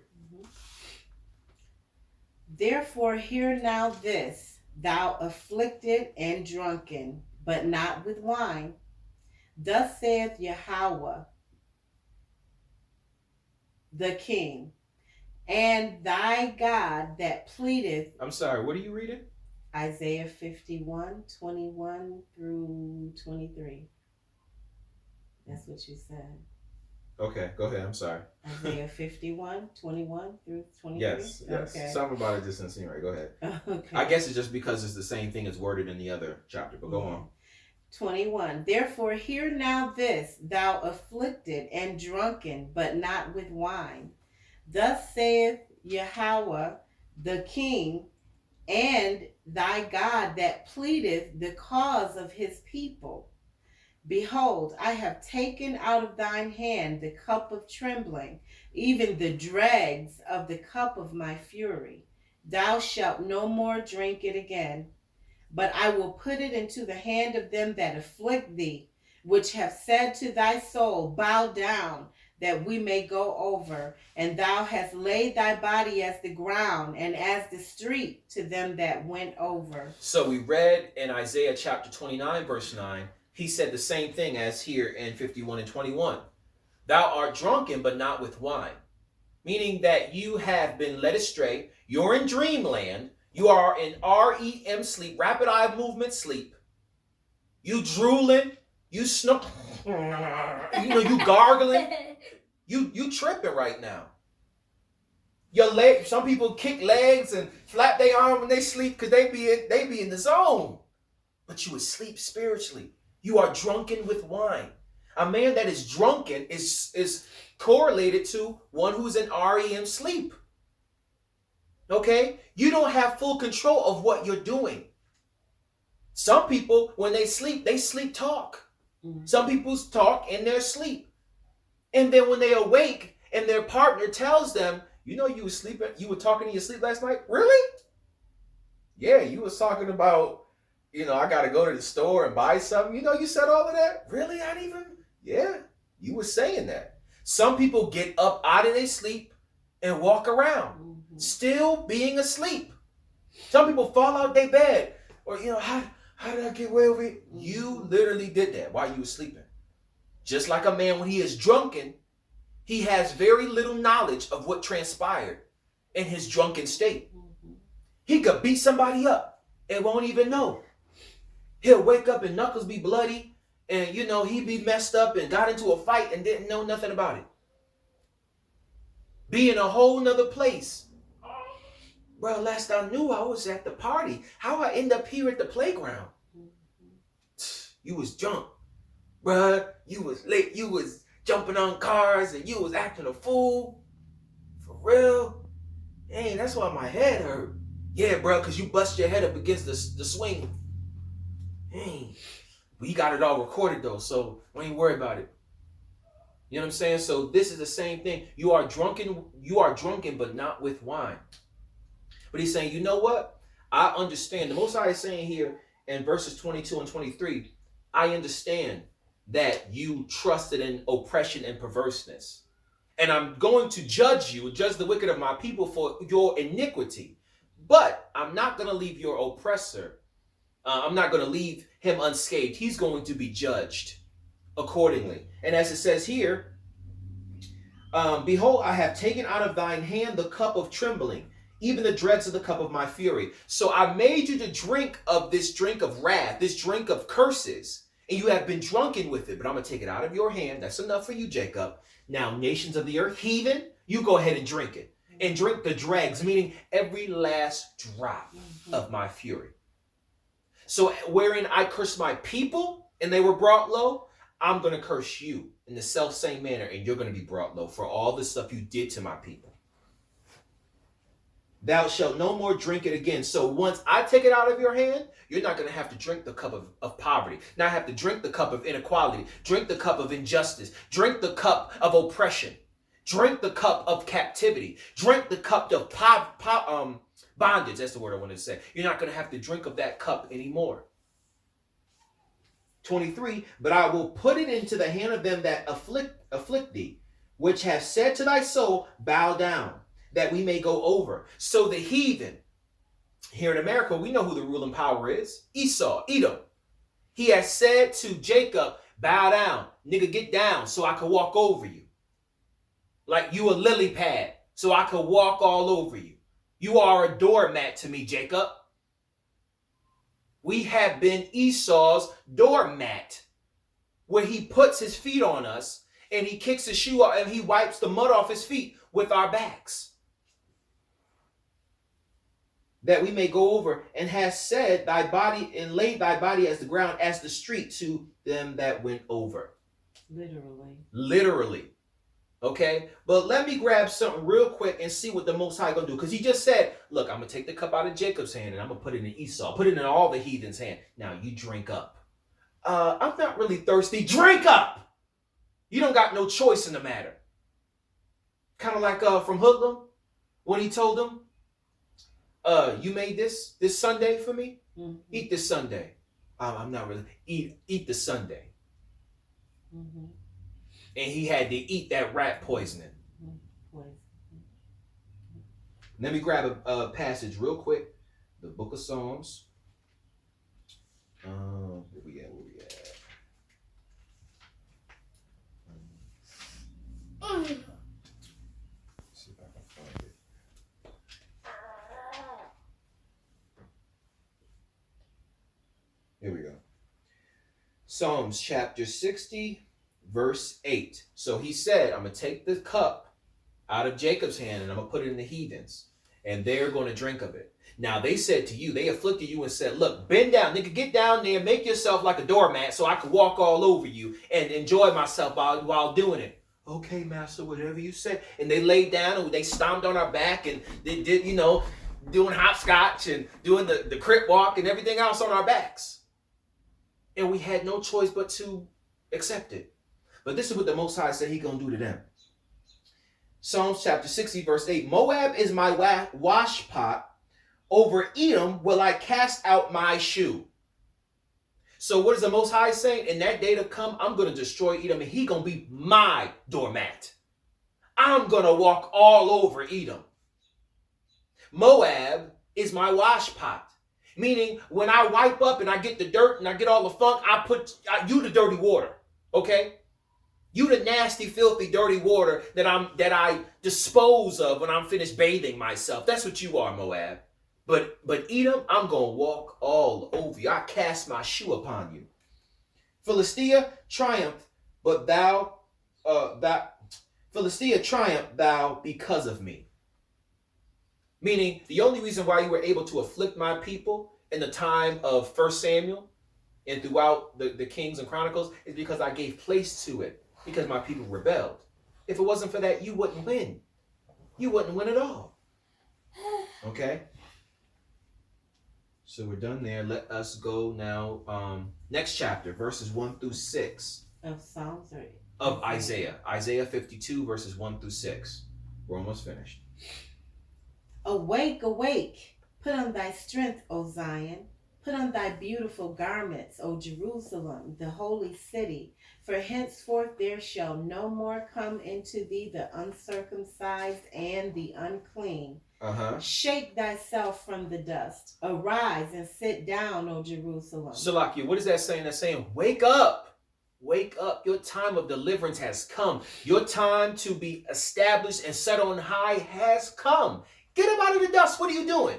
Therefore hear now this, thou afflicted and drunken, but not with wine. Thus saith Yahweh, the King, and thy God that pleadeth. I'm sorry, what are you reading? Isaiah 51, 21 through 23. That's what you said. Okay, go ahead. I'm sorry. Isaiah 51, 21 through 23? Yes. Okay. Something about it just didn't seem right. Go ahead. Okay. I guess it's just because it's the same thing as worded in the other chapter, but go on. 21. Therefore hear now this, thou afflicted and drunken, but not with wine. Thus saith Yahweh, the King, and thy God that pleadeth the cause of his people. Behold, I have taken out of thine hand the cup of trembling, even the dregs of the cup of my fury. Thou shalt no more drink it again, but I will put it into the hand of them that afflict thee, which have said to thy soul, bow down, that we may go over. And thou hast laid thy body as the ground, and as the street to them that went over. So we read in Isaiah chapter 29, verse 9, he said the same thing as here in 51 and 21. Thou art drunken, but not with wine. Meaning that you have been led astray. You're in dreamland. You are in REM sleep, rapid eye movement sleep. You drooling. You snort. You gargling. You tripping right now. Your leg. Some people kick legs and flap their arm when they sleep because they be in the zone. But you asleep spiritually. You are drunken with wine. A man that is drunken is correlated to one who's in REM sleep. Okay? You don't have full control of what you're doing. Some people, when they sleep talk. Some people talk in their sleep. And then when they awake and their partner tells them, you know you were sleeping, you were talking in your sleep last night? Really? Yeah, you was talking about, I got to go to the store and buy something. You said all of that? Really? Yeah, you were saying that. Some people get up out of their sleep and walk around, still being asleep. Some people fall out their bed. Or, how did I get away with it? You literally did that while you were sleeping. Just like a man, when he is drunken, he has very little knowledge of what transpired in his drunken state. He could beat somebody up and won't even know. He'll wake up and knuckles be bloody and, he be messed up and got into a fight and didn't know nothing about it. Be in a whole nother place. Bro, last I knew I was at the party. How I end up here at the playground? You was drunk. Bruh, you was late. You was jumping on cars and you was acting a fool. For real? Hey, that's why my head hurt. Yeah, bro, because you bust your head up against the swing. Hey, we got it all recorded though, so we ain't worried about it. You know what I'm saying? So this is the same thing. You are drunken, but not with wine. But he's saying, you know what? I understand. The Most High is saying here in verses 22 and 23, I understand that you trusted in oppression and perverseness. And I'm going to judge the wicked of my people for your iniquity. But I'm not going to leave your oppressor. I'm not going to leave him unscathed. He's going to be judged accordingly. And as it says here, behold, I have taken out of thine hand the cup of trembling, even the dregs of the cup of my fury. So I made you to drink of this drink of wrath, this drink of curses, and you have been drunken with it. But I'm going to take it out of your hand. That's enough for you, Jacob. Now, nations of the earth, heathen, you go ahead and drink it. And drink the dregs, meaning every last drop of my fury. So wherein I cursed my people and they were brought low, I'm going to curse you in the self-same manner, and you're going to be brought low for all the stuff you did to my people. Thou shalt no more drink it again. So once I take it out of your hand, you're not going to have to drink the cup of poverty. Not have to drink the cup of inequality. Drink the cup of injustice. Drink the cup of oppression. Drink the cup of captivity. Drink the cup of bondage. That's the word I wanted to say. You're not going to have to drink of that cup anymore. 23, but I will put it into the hand of them that afflict thee, which have said to thy soul, bow down, that we may go over. So the heathen, here in America, we know who the ruling power is. Esau, Edom. He has said to Jacob, bow down, nigga, get down so I can walk over you. Like you a lily pad, so I can walk all over you. You are a doormat to me, Jacob. We have been Esau's doormat, where he puts his feet on us and he kicks his shoe off and he wipes the mud off his feet with our backs. That we may go over, and has said thy body and laid thy body as the ground, as the street to them that went over. Literally. Okay, but let me grab something real quick and see what the Most High gonna do. Because he just said, look, I'm gonna take the cup out of Jacob's hand and I'm gonna put it in Esau, put it in all the heathens' hand. Now you drink up. I'm not really thirsty. Drink up. You don't got no choice in the matter. Kind of like from Hoodlum, when he told them, you made this Sunday for me? Mm-hmm. Eat this Sunday. I'm not really eat the Sunday. Mm-hmm. And he had to eat that rat poisoning. Let me grab a passage real quick. The book of Psalms. Where we at? See if I can find it. Here we go. Psalms chapter 60. Verse 8. So he said, I'm going to take the cup out of Jacob's hand and I'm going to put it in the heathens. And they're going to drink of it. Now they said to you, they afflicted you and said, look, bend down, nigga, get down there, make yourself like a doormat so I can walk all over you and enjoy myself while doing it. Okay, master, whatever you say. And they laid down and they stomped on our back and they did, doing hopscotch and doing the crip walk and everything else on our backs. And we had no choice but to accept it. But this is what the Most High said he gonna do to them. Psalms chapter 60, verse 8. Moab is my wash pot. Over Edom will I cast out my shoe. So what is the Most High saying? In that day to come, I'm going to destroy Edom and he going to be my doormat. I'm going to walk all over Edom. Moab is my wash pot. Meaning when I wipe up and I get the dirt and I get all the funk, I put you the dirty water. Okay? You the nasty, filthy, dirty water that I dispose of when I'm finished bathing myself. That's what you are, Moab. But Edom, I'm gonna walk all over you. I cast my shoe upon you. Philistia, triumph, but thou because of me. Meaning, the only reason why you were able to afflict my people in the time of 1 Samuel and throughout the Kings and Chronicles is because I gave place to it. Because my people rebelled. If it wasn't for that, you wouldn't win. You wouldn't win at all. Okay? So we're done there. Let us go now. Next chapter, verses 1 through 6. Of Psalms or of Isaiah. Isaiah 52, verses 1 through 6. We're almost finished. Awake, awake. Put on thy strength, O Zion. Put on thy beautiful garments, O Jerusalem, the holy city. For henceforth there shall no more come into thee the uncircumcised and the unclean. Shake thyself from the dust. Arise and sit down, O Jerusalem. Salakia, what is that saying? That's saying, wake up. Wake up. Your time of deliverance has come. Your time to be established and set on high has come. Get up out of the dust. What are you doing?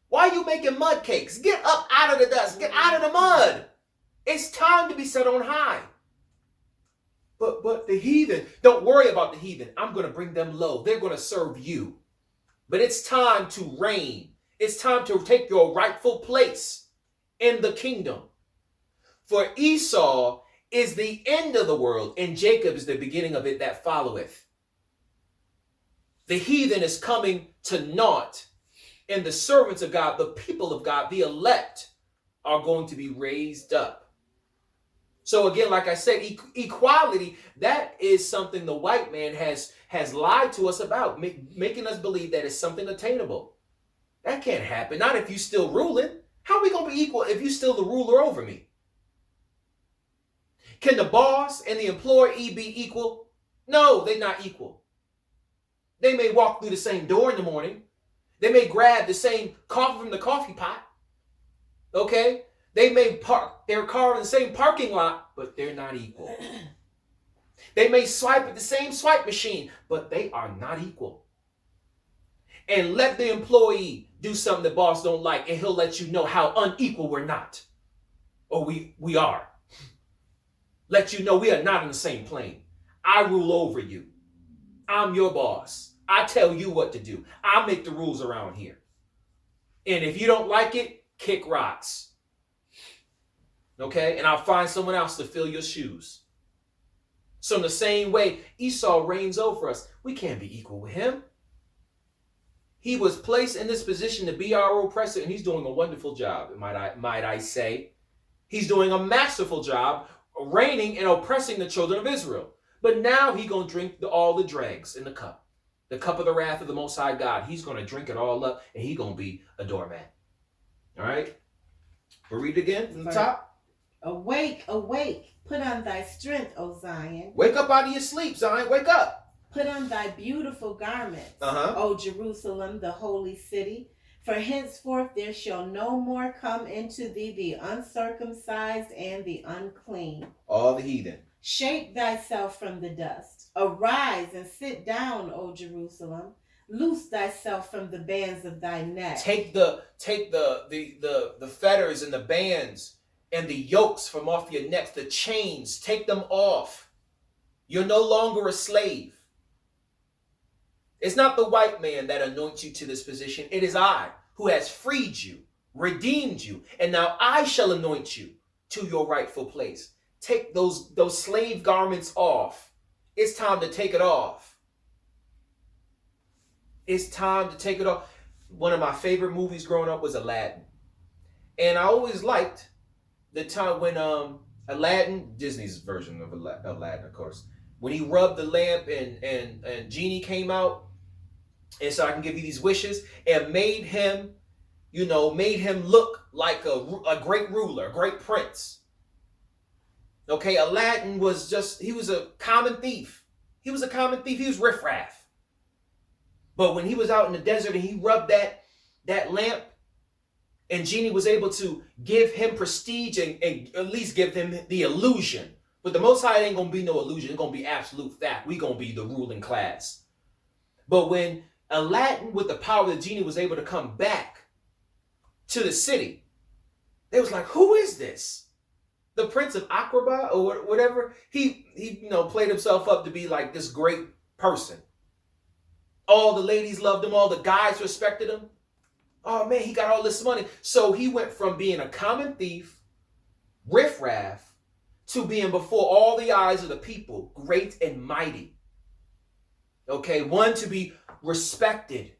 Why are you making mud cakes? Get up out of the dust. Get out of the mud. It's time to be set on high. But the heathen, don't worry about the heathen. I'm going to bring them low. They're going to serve you. But it's time to reign. It's time to take your rightful place in the kingdom. For Esau is the end of the world, and Jacob is the beginning of it that followeth. The heathen is coming to naught, and the servants of God, the people of God, the elect, are going to be raised up. So again, like I said, equality, that is something the white man has lied to us about, making us believe that it's something attainable. That can't happen. Not if you still ruling. How are we going to be equal if you still the ruler over me? Can the boss and the employee be equal? No, they're not equal. They may walk through the same door in the morning. They may grab the same coffee from the coffee pot. Okay? They may park their car in the same parking lot, but they're not equal. They may swipe at the same swipe machine, but they are not equal. And let the employee do something the boss don't like, and he'll let you know how unequal we're not. Or we are. Let you know we are not on the same plane. I rule over you. I'm your boss. I tell you what to do. I make the rules around here. And if you don't like it, kick rocks. Okay? And I'll find someone else to fill your shoes. So in the same way, Esau reigns over us. We can't be equal with him. He was placed in this position to be our oppressor, and he's doing a wonderful job, might I say. He's doing a masterful job reigning and oppressing the children of Israel. But now he's going to drink all the dregs in the cup of the wrath of the Most High God. He's going to drink it all up, and he's going to be a doormat. All right? We'll read it again from the top. Awake, awake, put on thy strength, O Zion. Wake up out of your sleep, Zion. Wake up. Put on thy beautiful garments, O Jerusalem, the holy city. For henceforth there shall no more come into thee the uncircumcised and the unclean. All the heathen. Shake thyself from the dust. Arise and sit down, O Jerusalem. Loose thyself from the bands of thy neck. Take the fetters and the bands and the yokes from off your necks, the chains, take them off. You're no longer a slave. It's not the white man that anoints you to this position. It is I who has freed you, redeemed you, and now I shall anoint you to your rightful place. Take those slave garments off. It's time to take it off. It's time to take it off. One of my favorite movies growing up was Aladdin. And I always liked the time when Aladdin, Disney's version of Aladdin, of course, when he rubbed the lamp and Genie came out and so I can give you these wishes, and made him look like a great ruler, a great prince. Okay, Aladdin he was a common thief. He was riffraff. But when he was out in the desert and he rubbed that lamp, and Genie was able to give him prestige and at least give him the illusion. But the Most High ain't going to be no illusion. It's going to be absolute fact. We're going to be the ruling class. But when Aladdin, with the power of the Genie, was able to come back to the city, they was like, who is this? The Prince of Aqaba or whatever? He played himself up to be like this great person. All the ladies loved him. All the guys respected him. Oh, man, he got all this money. So he went from being a common thief, riffraff, to being before all the eyes of the people, great and mighty. Okay, one to be respected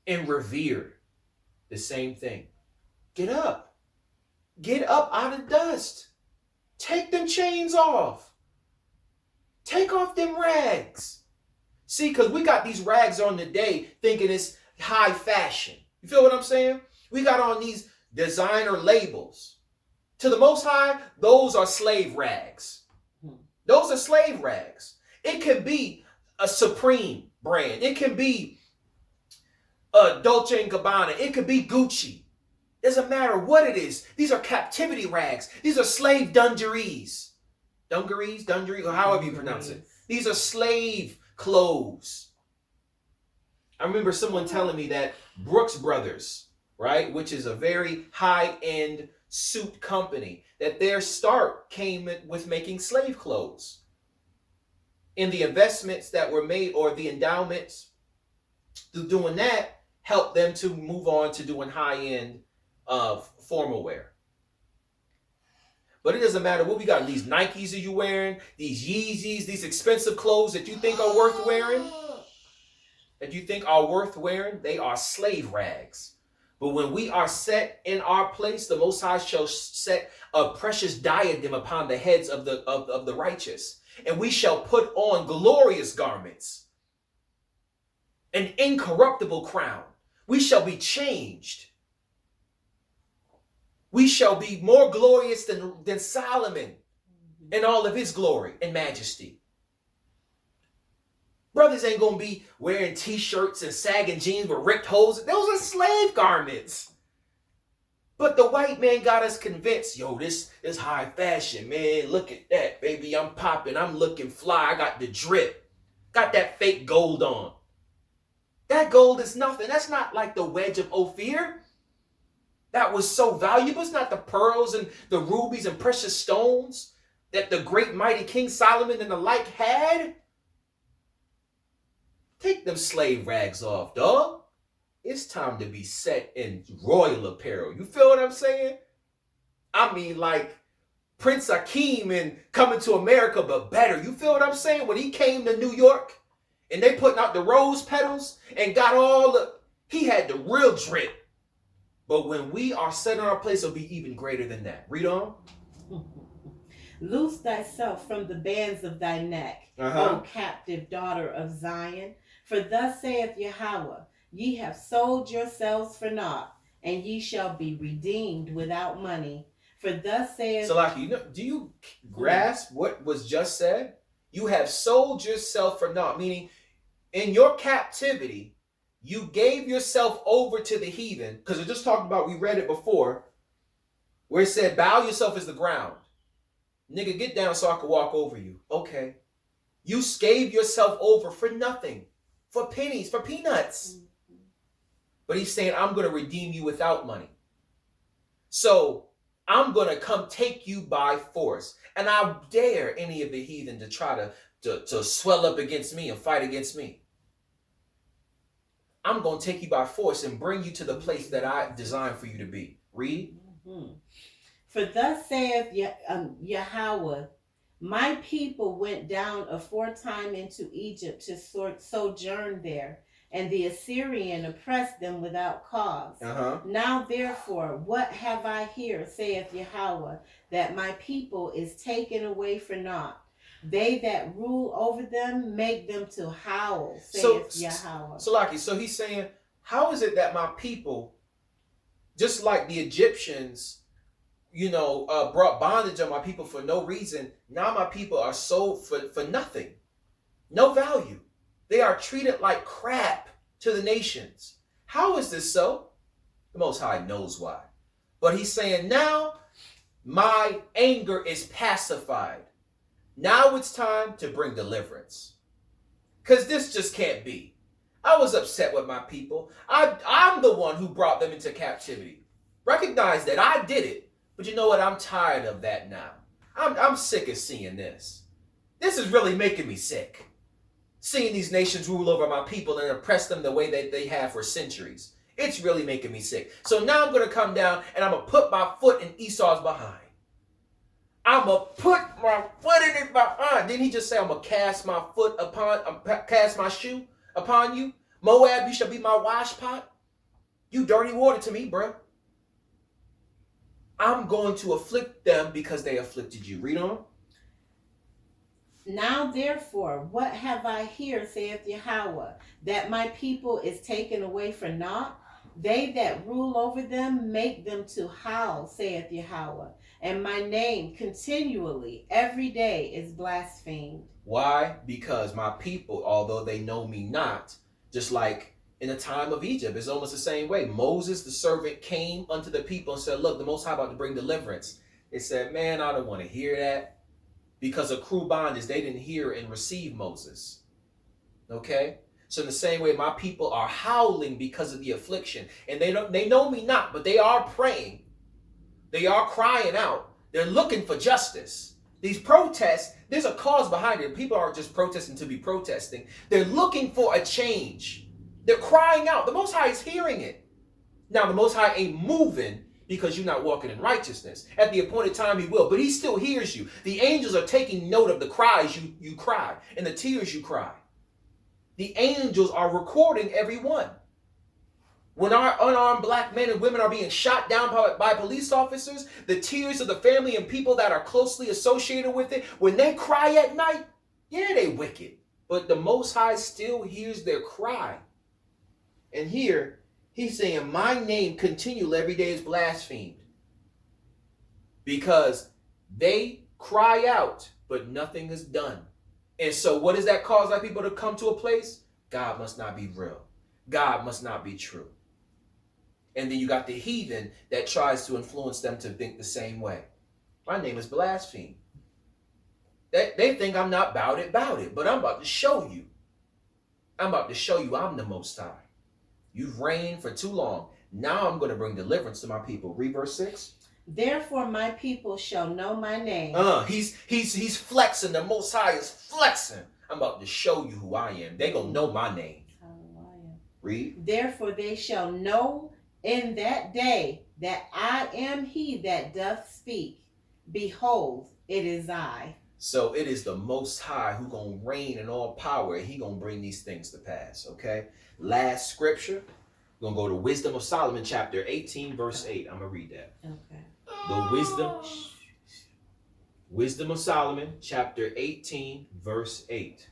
and revered. The same thing. Get up. Get up out of dust. Take them chains off. Take off them rags. See, because we got these rags on today thinking it's high fashion. You feel what I'm saying? We got on these designer labels. To the Most High, those are slave rags. Those are slave rags. It could be a Supreme brand. It can be a Dolce & Gabbana. It could be Gucci. Doesn't matter what it is. These are captivity rags. These are slave dungarees. Dungarees, or however you pronounce it. These are slave clothes. I remember someone telling me that Brooks Brothers, right, which is a very high-end suit company, that their start came with making slave clothes. And the investments that were made, or the endowments through doing that, helped them to move on to doing high-end formal wear. But it doesn't matter what we got. These Nikes that you're wearing, these Yeezys, these expensive clothes that you think are worth wearing, they are slave rags. But when we are set in our place, the Most High shall set a precious diadem upon the heads of the righteous, and we shall put on glorious garments, an incorruptible crown. We shall be changed. We shall be more glorious than Solomon in all of his glory and majesty. Brothers ain't gonna be wearing t-shirts and sagging jeans with ripped holes. Those are slave garments. But the white man got us convinced, yo, this is high fashion, man. Look at that, baby. I'm popping. I'm looking fly. I got the drip. Got that fake gold on. That gold is nothing. That's not like the wedge of Ophir. That was so valuable. It's not the pearls and the rubies and precious stones that the great mighty King Solomon and the like had. Take them slave rags off, dog. It's time to be set in royal apparel. You feel what I'm saying? I mean, like Prince Akeem in Coming to America, but better. You feel what I'm saying? When he came to New York and they putting out the rose petals and got all the, he had the real drip. But when we are set in our place, it'll be even greater than that. Read on. Loose thyself from the bands of thy neck, O captive daughter of Zion. For thus saith Yahweh, ye have sold yourselves for naught, and ye shall be redeemed without money. For thus saith... So, like, do you grasp what was just said? You have sold yourself for naught, meaning in your captivity, you gave yourself over to the heathen, because it just talked about, we read it before, where it said, bow yourself as the ground. Nigga, get down so I can walk over you. Okay. You gave yourself over for nothing. For pennies, for peanuts. But he's saying, I'm going to redeem you without money. So I'm going to come take you by force. And I dare any of the heathen to try to swell up against me and fight against me. I'm going to take you by force and bring you to the place that I designed for you to be. Read. For thus saith Yahweh, my people went down aforetime into Egypt to sojourn there, and the Assyrian oppressed them without cause. Now therefore, what have I here, saith Yahweh, that my people is taken away for naught? They that rule over them make them to howl, saith Yahweh. So he's saying, how is it that my people, just like the Egyptians, brought bondage on my people for no reason. Now my people are sold for nothing. No value. They are treated like crap to the nations. How is this so? The Most High knows why. But he's saying, now my anger is pacified. Now it's time to bring deliverance. Because this just can't be. I was upset with my people. I'm the one who brought them into captivity. Recognize that I did it. But you know what? I'm tired of that now. I'm sick of seeing this. This is really making me sick. Seeing these nations rule over my people and oppress them the way that they have for centuries. It's really making me sick. So now I'm going to come down and I'm going to put my foot in Esau's behind. I'm going to put my foot in his behind. Didn't he just say I'm going to cast my shoe upon you? Moab, you shall be my wash pot. You dirty water to me, bro. I'm going to afflict them because they afflicted you. Read on. Now therefore, what have I here, saith Yahweh, that my people is taken away for naught? They that rule over them make them to howl, saith Yahweh, and my name continually every day is blasphemed. Why? Because my people, although they know me not, just like in the time of Egypt, it's almost the same way. Moses, the servant, came unto the people and said, look, the Most High about to bring deliverance. They said, man, I don't want to hear that. Because of cruel bondage, they didn't hear and receive Moses. Okay? So in the same way, my people are howling because of the affliction. And they know me not, but they are praying. They are crying out. They're looking for justice. These protests, there's a cause behind it. People aren't just protesting to be protesting. They're looking for a change. They're crying out. The Most High is hearing it. Now, the Most High ain't moving because you're not walking in righteousness. At the appointed time, he will, but he still hears you. The angels are taking note of the cries you cry and the tears you cry. The angels are recording every one. When our unarmed black men and women are being shot down by police officers, the tears of the family and people that are closely associated with it, when they cry at night, yeah, they wicked. But the Most High still hears their cry. And here, he's saying, my name continually every day is blasphemed. Because they cry out, but nothing is done. And so what does that cause our people to come to a place? God must not be real. God must not be true. And then you got the heathen that tries to influence them to think the same way. My name is blasphemed. They think I'm not about it, but I'm about to show you. I'm about to show you I'm the Most High. You've reigned for too long. Now I'm going to bring deliverance to my people. Read verse 6. Therefore my people shall know my name. He's flexing. The Most High is flexing. I'm about to show you who I am. They going to know my name. Read. Therefore they shall know in that day that I am he that doth speak. Behold, it is I. So it is the Most High who gonna reign in all power, and he gonna bring these things to pass, okay? Last scripture, we're gonna go to Wisdom of Solomon, chapter 18, verse 8. I'm gonna read that. Okay. The Wisdom of Solomon, chapter 18, verse 8.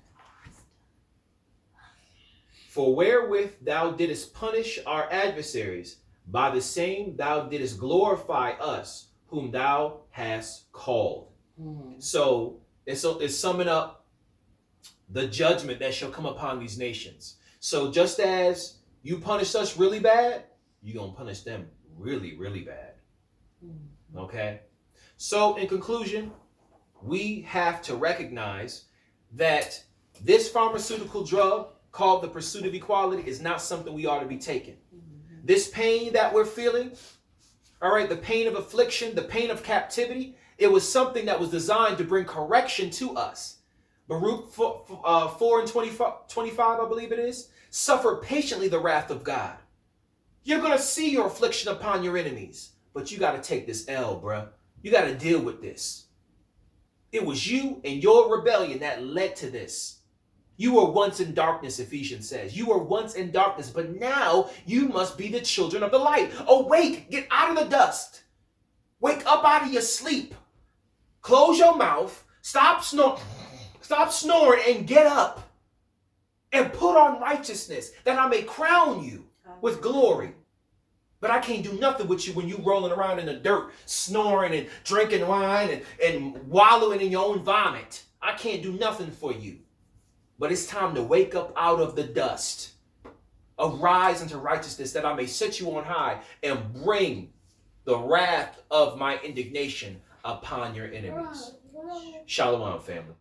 For wherewith thou didst punish our adversaries, by the same thou didst glorify us, whom thou hast called. So it's summing up the judgment that shall come upon these nations. So just as you punish us really bad, you're going to punish them really, really bad. Okay? So in conclusion, we have to recognize that this pharmaceutical drug called the pursuit of equality is not something we ought to be taking. This pain that we're feeling, all right, the pain of affliction, the pain of captivity, it was something that was designed to bring correction to us. Baruch 4 and 25, I believe it is. Suffer patiently the wrath of God. You're going to see your affliction upon your enemies, but you got to take this L, bruh. You got to deal with this. It was you and your rebellion that led to this. You were once in darkness, Ephesians says. You were once in darkness, but now you must be the children of the light. Awake, get out of the dust. Wake up out of your sleep. Close your mouth. Stop snoring and get up. And put on righteousness, that I may crown you with glory. But I can't do nothing with you when you rolling around in the dirt, snoring and drinking wine and wallowing in your own vomit. I can't do nothing for you. But it's time to wake up out of the dust. Arise into righteousness, that I may set you on high and bring the wrath of my indignation upon your enemies. Shalom, family.